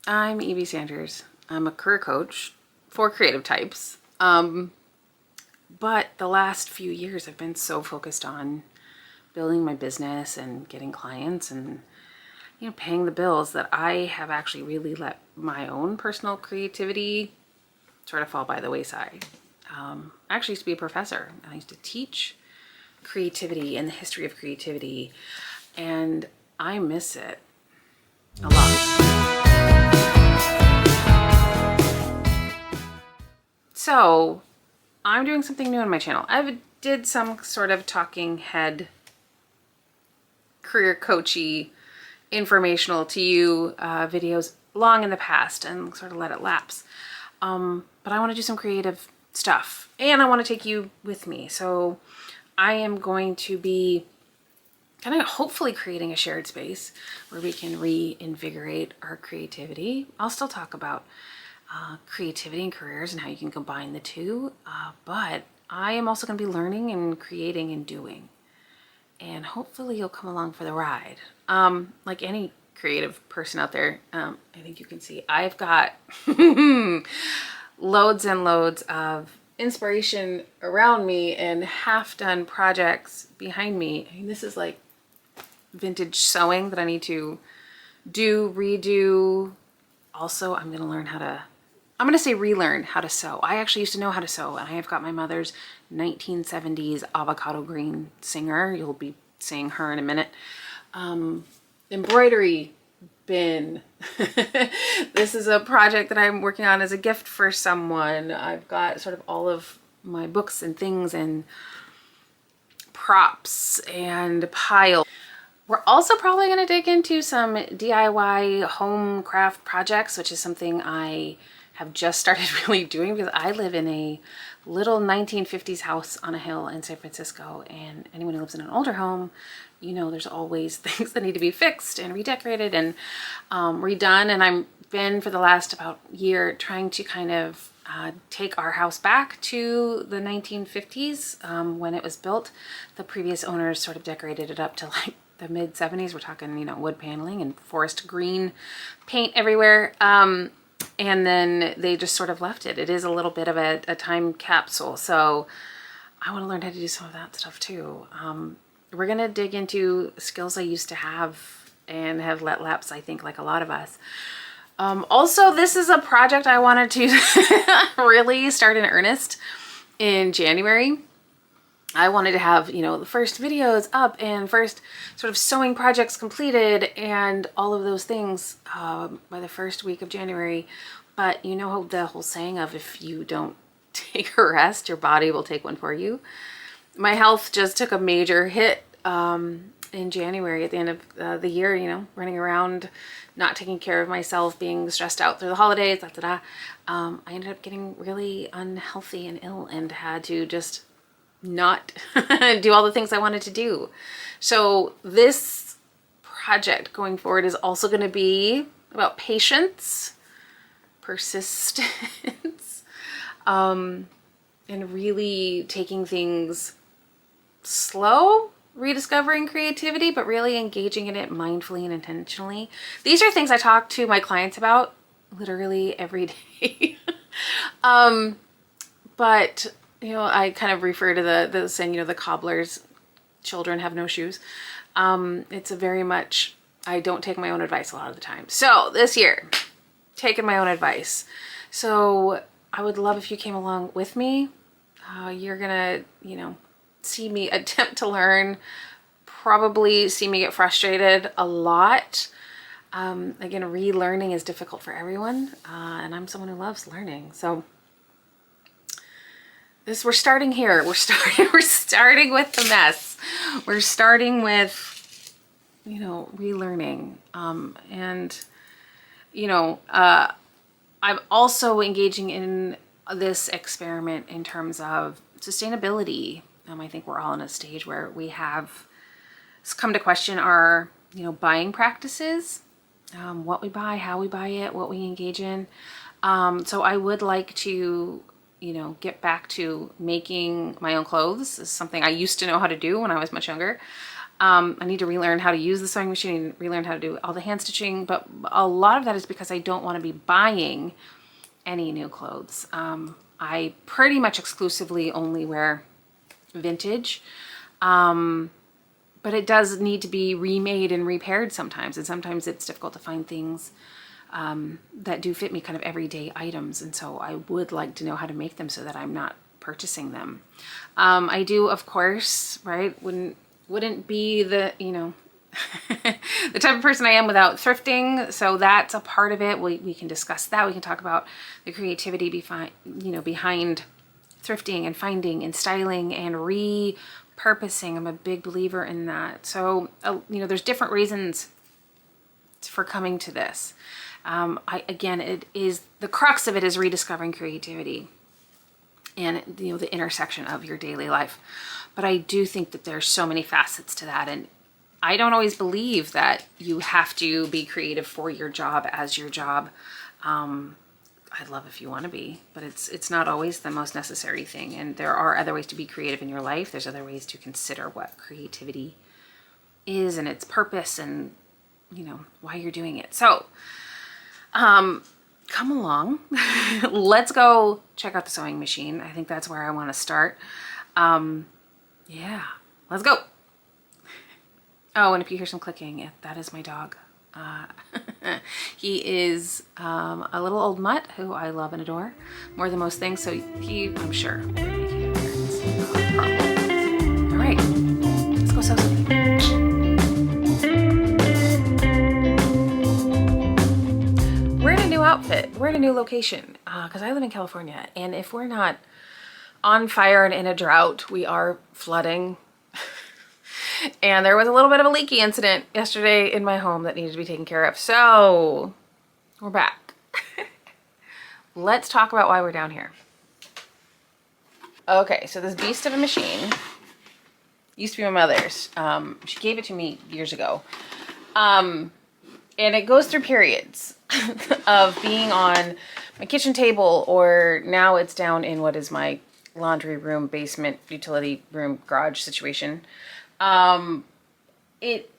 I'm Evie Sanders. I'm a career coach for creative types. But the last few years I've been so focused on building my business and getting clients and paying the bills that I have actually really let my own personal creativity sort of fall by the wayside. I actually used to be a professor and I used to teach creativity and the history of creativity, and I miss it a lot. So I'm doing something new on my channel. I did some sort of talking head, career coachy, informational to you videos long in the past and sort of let it lapse. But I want to do some creative stuff and I want to take you with me. So I am going to be kind of hopefully creating a shared space where we can reinvigorate our creativity. I'll still talk about creativity and careers and how you can combine the two, but I am also going to be learning and creating and doing, and hopefully you'll come along for the ride. Like any creative person out there, I think you can see I've got loads and loads of inspiration around me and half-done projects behind me. I mean, this is like vintage sewing that I need to do, redo. Also, I'm going to learn how to, I'm going to say relearn how to sew. I actually used to know how to sew, and I have got my mother's 1970s avocado green Singer. You'll be seeing her in a minute. Embroidery bin. This is a project that I'm working on as a gift for someone. I've got sort of all of my books and things and props and piles. We're also probably going to dig into some DIY home craft projects, which is something I have just started really doing because I live in a little 1950s house on a hill in San Francisco, and anyone who lives in an older home, there's always things that need to be fixed and redecorated and redone. And I've been for the last about year trying to kind of take our house back to the 1950s when it was built. The previous owners sort of decorated it up to like the mid 70s. We're talking, wood paneling and forest green paint everywhere. And then they just sort of left it. It is a little bit of a time capsule. So I want to learn how to do some of that stuff too. We're going to dig into skills I used to have and have let lapse, I think, like a lot of us. Also, this is a project I wanted to really start in earnest in January. I wanted to have, the first videos up and first sort of sewing projects completed and all of those things by the first week of January. But the whole saying of if you don't take a rest, your body will take one for you. My health just took a major hit in January at the end of the year, running around, not taking care of myself, being stressed out through the holidays, I ended up getting really unhealthy and ill and had to just not do all the things I wanted to do. So this project going forward is also going to be about patience, persistence, and really taking things slow, rediscovering creativity, but really engaging in it mindfully and intentionally. These are things I talk to my clients about literally every day. But I kind of refer to the saying, the cobbler's children have no shoes. It's a very much, I don't take my own advice a lot of the time. So this year, taking my own advice. So I would love if you came along with me. You're gonna, see me attempt to learn, probably see me get frustrated a lot. Again, relearning is difficult for everyone. And I'm someone who loves learning. So we're starting here. We're starting with the mess. We're starting with, relearning. I'm also engaging in this experiment in terms of sustainability. I think we're all in a stage where we have come to question our, buying practices, what we buy, how we buy it, what we engage in. So I would like to get back to making my own clothes. This is something I used to know how to do when I was much younger. I need to relearn how to use the sewing machine, relearn how to do all the hand stitching, but a lot of that is because I don't want to be buying any new clothes. I pretty much exclusively only wear vintage, but it does need to be remade and repaired sometimes, and sometimes it's difficult to find things that do fit me, kind of everyday items, and so I would like to know how to make them so that I'm not purchasing them. I do, of course, right, wouldn't be the, you know, the type of person I am without thrifting, so that's a part of it. We can discuss that. We can talk about the creativity behind thrifting and finding and styling and repurposing. I'm a big believer in that. So, you know, there's different reasons for coming to this. Again, it is, the crux of it is rediscovering creativity and, you know, the intersection of your daily life. But I do think that there's so many facets to that, and I don't always believe that you have to be creative for your job as your job. I'd love if you want to be, but it's not always the most necessary thing. And there are other ways to be creative in your life. There's other ways to consider what creativity is and its purpose and, you know, why you're doing it. So, come along. Let's go check out the sewing machine. I think that's where I want to start. Yeah, let's go. Oh, and if you hear some clicking, that is my dog. He is a little old mutt who I love and adore more than most things, so I'm sure, will be making an appearance. Not a problem. All right, let's go sew something. We're in a new outfit. We're in a new location because I live in California, and if we're not on fire and in a drought, we are flooding. And there was a little bit of a leaky incident yesterday in my home that needed to be taken care of. So we're back. Let's talk about why we're down here. Okay, so this beast of a machine used to be my mother's. She gave it to me years ago. And it goes through periods of being on my kitchen table, or now it's down in what is my laundry room, basement, utility room, garage situation. It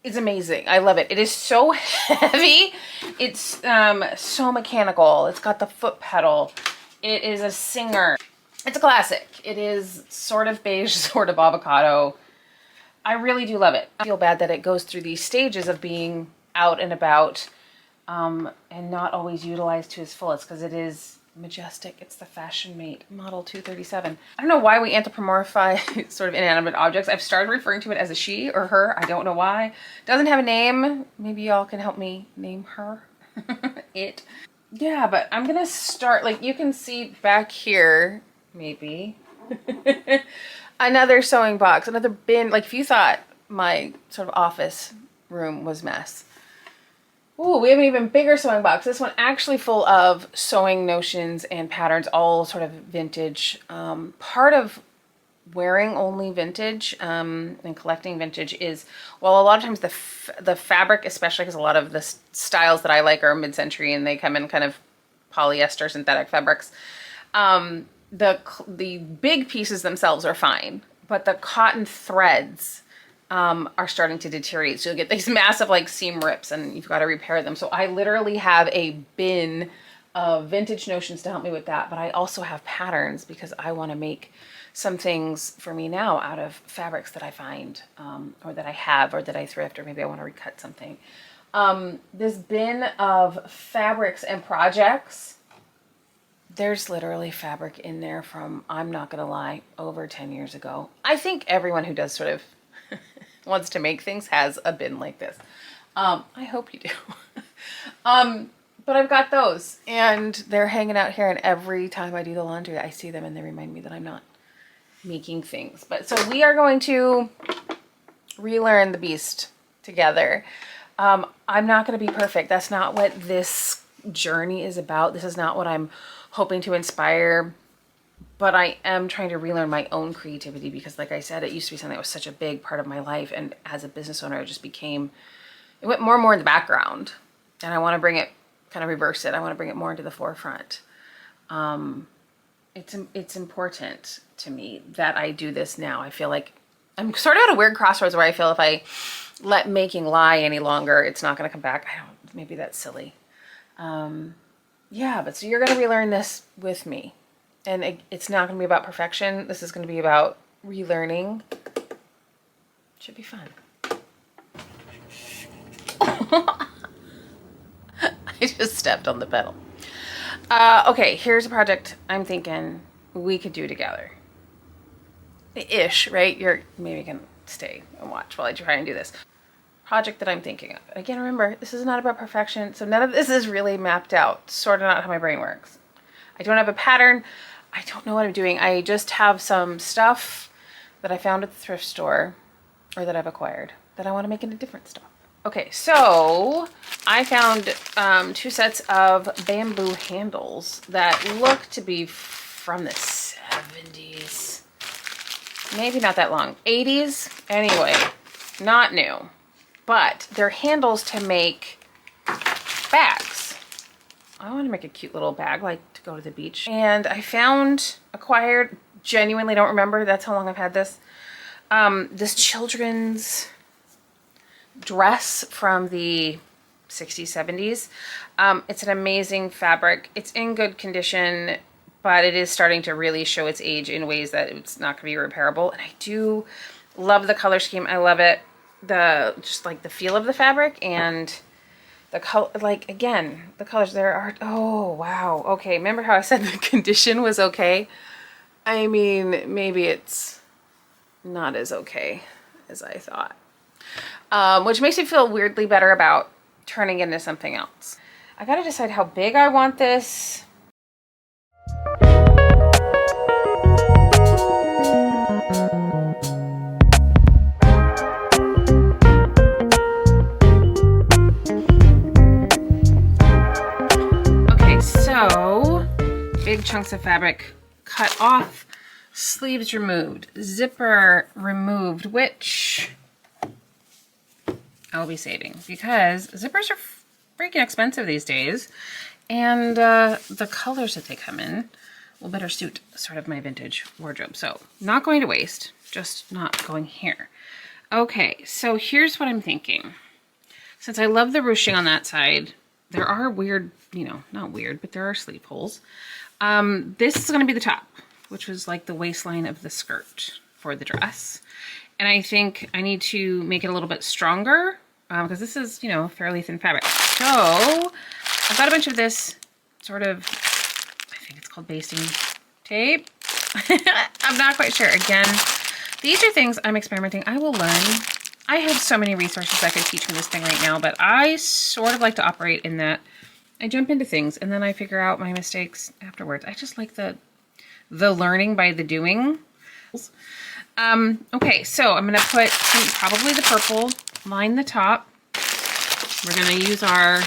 is amazing. I love it. It is so heavy. It's so mechanical. It's got the foot pedal. It is a Singer. It's a classic. It is sort of beige, sort of avocado. I really do love it. I feel bad that it goes through these stages of being out and about and not always utilized to its fullest, because it is majestic. It's the Fashion Mate Model 237. I don't know why we anthropomorphize sort of inanimate objects. I've started referring to it as a she or her. I don't know why. Doesn't have a name. Maybe y'all can help me name her. It. Yeah, but I'm gonna start, like you can see back here, maybe. Another sewing box, another bin. Like if you thought my sort of office room was mess. Ooh, we have an even bigger sewing box. This one actually full of sewing notions and patterns, all sort of vintage. Part of wearing only vintage and collecting vintage is, well, a lot of times the fabric, especially because a lot of the styles that I like are mid-century and they come in kind of polyester synthetic fabrics. The big pieces themselves are fine, but the cotton threads are starting to deteriorate. So you'll get these massive like seam rips and you've got to repair them. So I literally have a bin of vintage notions to help me with that. But I also have patterns because I want to make some things for me now out of fabrics that I find or that I have or that I thrift, or maybe I want to recut something. This bin of fabrics and projects, there's literally fabric in there from, I'm not going to lie, over 10 years ago. I think everyone who does sort of wants to make things has a bin like this. I hope you do. But I've got those and they're hanging out here, and every time I do the laundry, I see them and they remind me that I'm not making things. But so we are going to relearn the beast together. I'm not going to be perfect. That's not what this journey is about. This is not what I'm hoping to inspire. But I am trying to relearn my own creativity because, like I said, it used to be something that was such a big part of my life. And as a business owner, it went more and more in the background. And I want to bring it, kind of reverse it. I want to bring it more into the forefront. It's important to me that I do this now. I feel like I'm sort of at a weird crossroads where I feel if I let making lie any longer, it's not going to come back. I don't, maybe that's silly. Yeah, but so you're going to relearn this with me. And it's not going to be about perfection. This is going to be about relearning. Should be fun. I just stepped on the pedal. Okay, here's a project I'm thinking we could do together. Ish, right? You're maybe can stay and watch while I try and do this. Project that I'm thinking of. Again, remember, this is not about perfection, so none of this is really mapped out. Sort of not how my brain works. I don't have a pattern. I don't know what I'm doing. I just have some stuff that I found at the thrift store or that I've acquired that I want to make into different stuff. Okay, so I found 2 sets of bamboo handles that look to be from the 70s. Maybe not that long. 80s? Anyway, not new. But they're handles to make bags. I want to make a cute little bag, like to go to the beach. And I acquired, genuinely don't remember, that's how long I've had this. This children's dress from the 60s, 70s. It's an amazing fabric. It's in good condition, but it is starting to really show its age in ways that it's not going to be repairable. And I do love the color scheme. I love it. Just like the feel of the fabric and the color, like again, the colors there are, oh, wow. Okay. Remember how I said the condition was okay? I mean, maybe it's not as okay as I thought. Which makes me feel weirdly better about turning into something else. I gotta decide how big I want this. Okay, so big chunks of fabric cut off, sleeves removed, zipper removed, which I'll be saving because zippers are freaking expensive these days. And the colors that they come in will better suit sort of my vintage wardrobe. So not going to waste, just not going here. Okay, so here's what I'm thinking. Since I love the ruching on that side, there are weird, you know, not weird, but there are sleeve holes. This is gonna be the top, which was like the waistline of the skirt for the dress. And I think I need to make it a little bit stronger because this is, you know, fairly thin fabric. So I've got a bunch of this sort of, I think it's called basting tape. I'm not quite sure. Again, these are things I'm experimenting. I will learn. I have so many resources that could teach me this thing right now, but I sort of like to operate in that I jump into things and then I figure out my mistakes afterwards. I just like the learning by the doing. Okay, so I'm going to put probably the purple, line the top. We're going to use our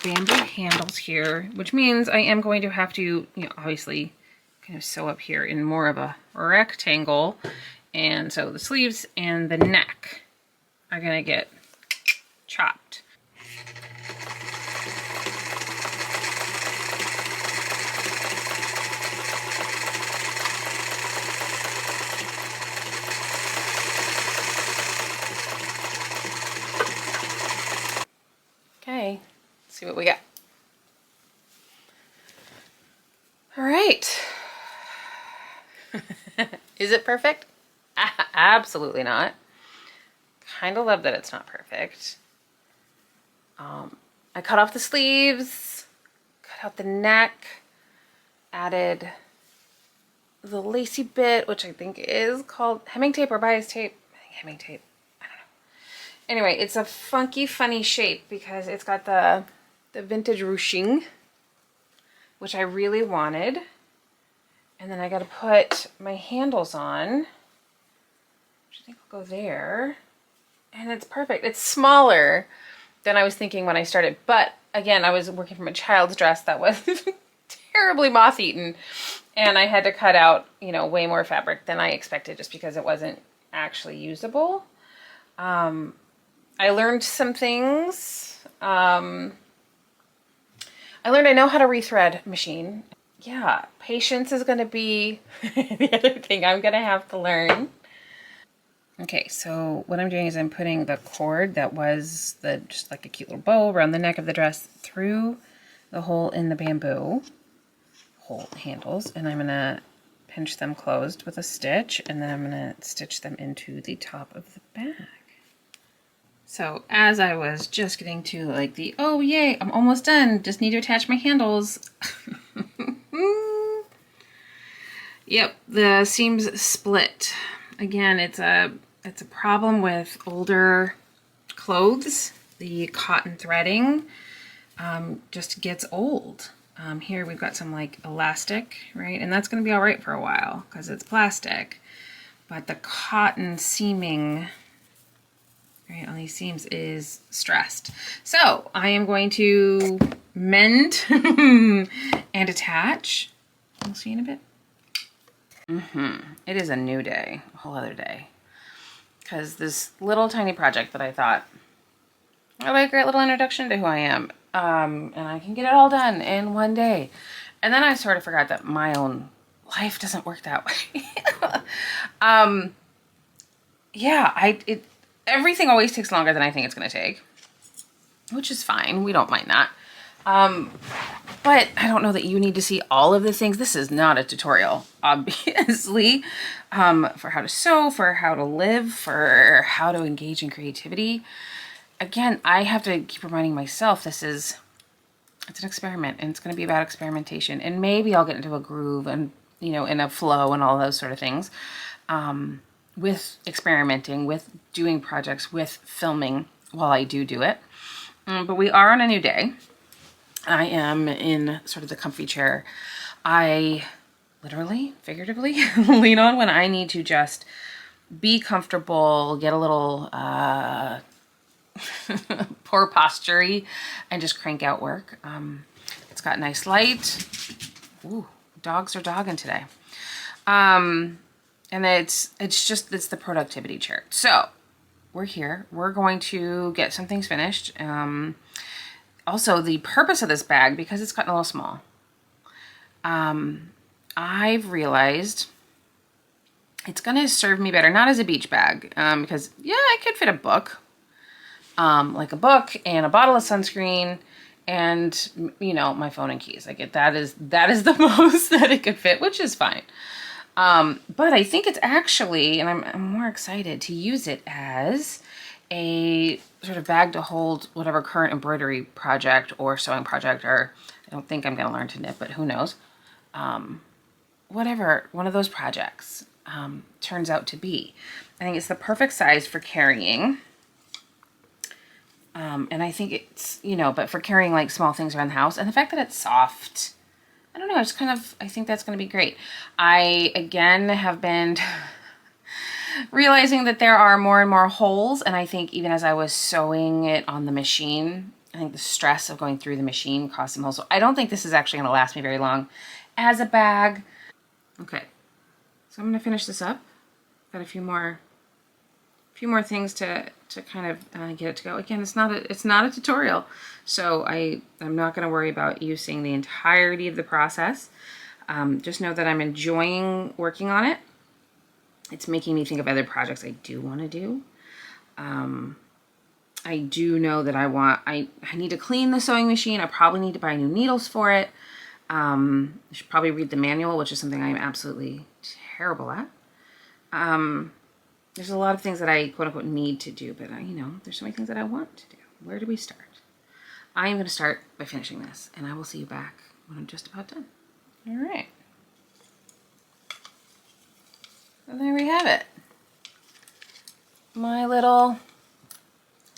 bamboo handles here, which means I am going to have to, you know, obviously kind of sew up here in more of a rectangle. And so the sleeves and the neck are going to get chopped. Okay, let's see what we got. All right. Is it perfect? Absolutely not. Kind of love that it's not perfect. I cut off the sleeves, cut out the neck, added the lacy bit, which I think is called hemming tape or bias tape. I think hemming tape. I don't know. Anyway, it's a funky, funny shape because it's got the vintage ruching, which I really wanted. And then I got to put my handles on, which I think will go there. And it's perfect. It's smaller than I was thinking when I started. But again, I was working from a child's dress that was terribly moth-eaten. And I had to cut out, you know, way more fabric than I expected just because it wasn't actually usable. I learned some things. I know how to rethread machine. Yeah, patience is going to be the other thing I'm going to have to learn. Okay, so what I'm doing is I'm putting the cord that was just like a cute little bow around the neck of the dress through the hole in the bamboo hole handles, and I'm gonna pinch them closed with a stitch, and then I'm gonna stitch them into the top of the bag. So as I was just getting to like the, oh yay, I'm almost done, just need to attach my handles. Yep, the seams split. Again, it's a problem with older clothes. The cotton threading just gets old. Here we've got some like elastic, right? And that's gonna be all right for a while because it's plastic. But the cotton seaming, right, on these seams is stressed. So I am going to mend and attach. We'll see in a bit. It is a new day, a whole other day. Because this little tiny project that I thought, oh, a great little introduction to who I am. And I can get it all done in one day. And then I sort of forgot that my own life doesn't work that way. Yeah, everything always takes longer than I think it's going to take, which is fine. We don't mind that. But I don't know that you need to see all of the things. This is not a tutorial, obviously, for how to sew, for how to live, for how to engage in creativity. Again, I have to keep reminding myself it's an experiment, and it's going to be about experimentation. And maybe I'll get into a groove and, you know, in a flow and all those sort of things, with experimenting, with doing projects, with filming while I do it. But we are on a new day. I am in sort of the comfy chair I literally, figuratively lean on when I need to just be comfortable, get a little poor posture-y, and just crank out work. It's got nice light. Ooh, dogs are dogging today. And it's the productivity chair. So we're here. We're going to get some things finished. Also, the purpose of this bag, because it's gotten a little small, I've realized it's going to serve me better, not as a beach bag, because, yeah, I could fit a book, like a book and a bottle of sunscreen and, you know, my phone and keys. Like that is the most that it could fit, which is fine. But I think it's actually, and I'm more excited to use it as a sort of bag to hold whatever current embroidery project or sewing project, or I don't think I'm going to learn to knit, but who knows, whatever one of those projects turns out to be. I think it's the perfect size for carrying. And I think it's, you know, but for carrying like small things around the house, and the fact that it's soft, I don't know, it's kind of, I think that's going to be great. I, again, have been realizing that there are more and more holes, and I think even as I was sewing it on the machine, I think the stress of going through the machine caused some holes. So I don't think this is actually going to last me very long as a bag. Okay, so I'm going to finish this up. Got a few more things to kind of get it to go. Again, it's not a tutorial, so I'm not going to worry about you seeing the entirety of the process. Just know that I'm enjoying working on it. It's making me think of other projects I do want to do. I do know that I need to clean the sewing machine. I probably need to buy new needles for it. I should probably read the manual, which is something I'm absolutely terrible at. There's a lot of things that I quote unquote need to do, but you know, there's so many things that I want to do. Where do we start? I am going to start by finishing this, and I will see you back when I'm just about done. All right. And there we have it. My little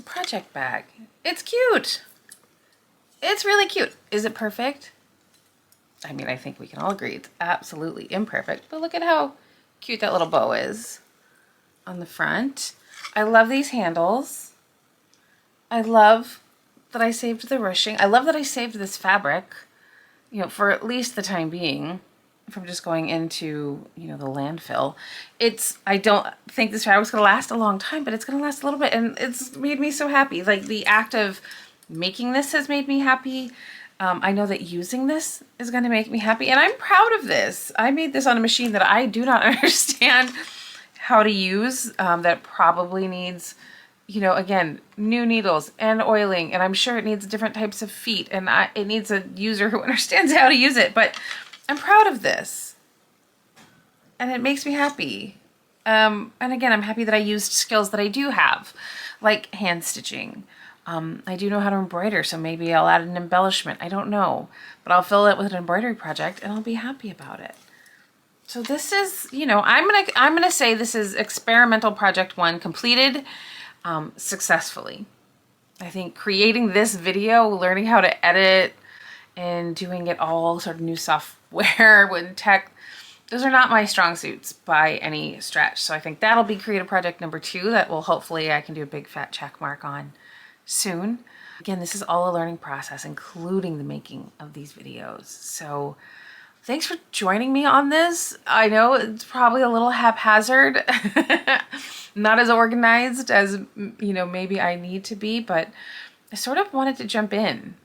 project bag. It's cute. It's really cute. Is it perfect? I mean, I think we can all agree it's absolutely imperfect, but look at how cute that little bow is on the front. I love these handles. I love that I saved the ruching. I love that I saved this fabric, you know, for at least the time being, from just going into, you know, the landfill. I don't think this fabric's gonna last a long time, but it's gonna last a little bit, and it's made me so happy. Like, the act of making this has made me happy. I know that using this is gonna make me happy, and I'm proud of this. I made this on a machine that I do not understand how to use that probably needs, you know, again, new needles and oiling, and I'm sure it needs different types of feet, and it needs a user who understands how to use it, but I'm proud of this and it makes me happy. And again, I'm happy that I used skills that I do have, like hand stitching. I do know how to embroider, so maybe I'll add an embellishment. I don't know, but I'll fill it with an embroidery project and I'll be happy about it. So this is, you know, I'm gonna say this is experimental project 1 completed successfully. I think creating this video, learning how to edit and doing it all sort of new software with tech, those are not my strong suits by any stretch. So I think that'll be creative project number 2 that will hopefully I can do a big fat check mark on soon. Again, this is all a learning process, including the making of these videos. So thanks for joining me on this. I know it's probably a little haphazard, not as organized as, you know, maybe I need to be, but I sort of wanted to jump in.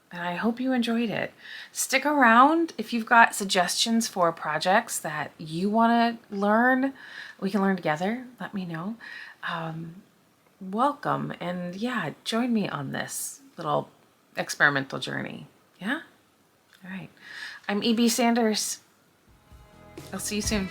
And I hope you enjoyed it. Stick around if you've got suggestions for projects that you want to learn. We can learn together. Let me know. Welcome. And yeah, join me on this little experimental journey. Yeah? All right. I'm E.B. Sanders. I'll see you soon.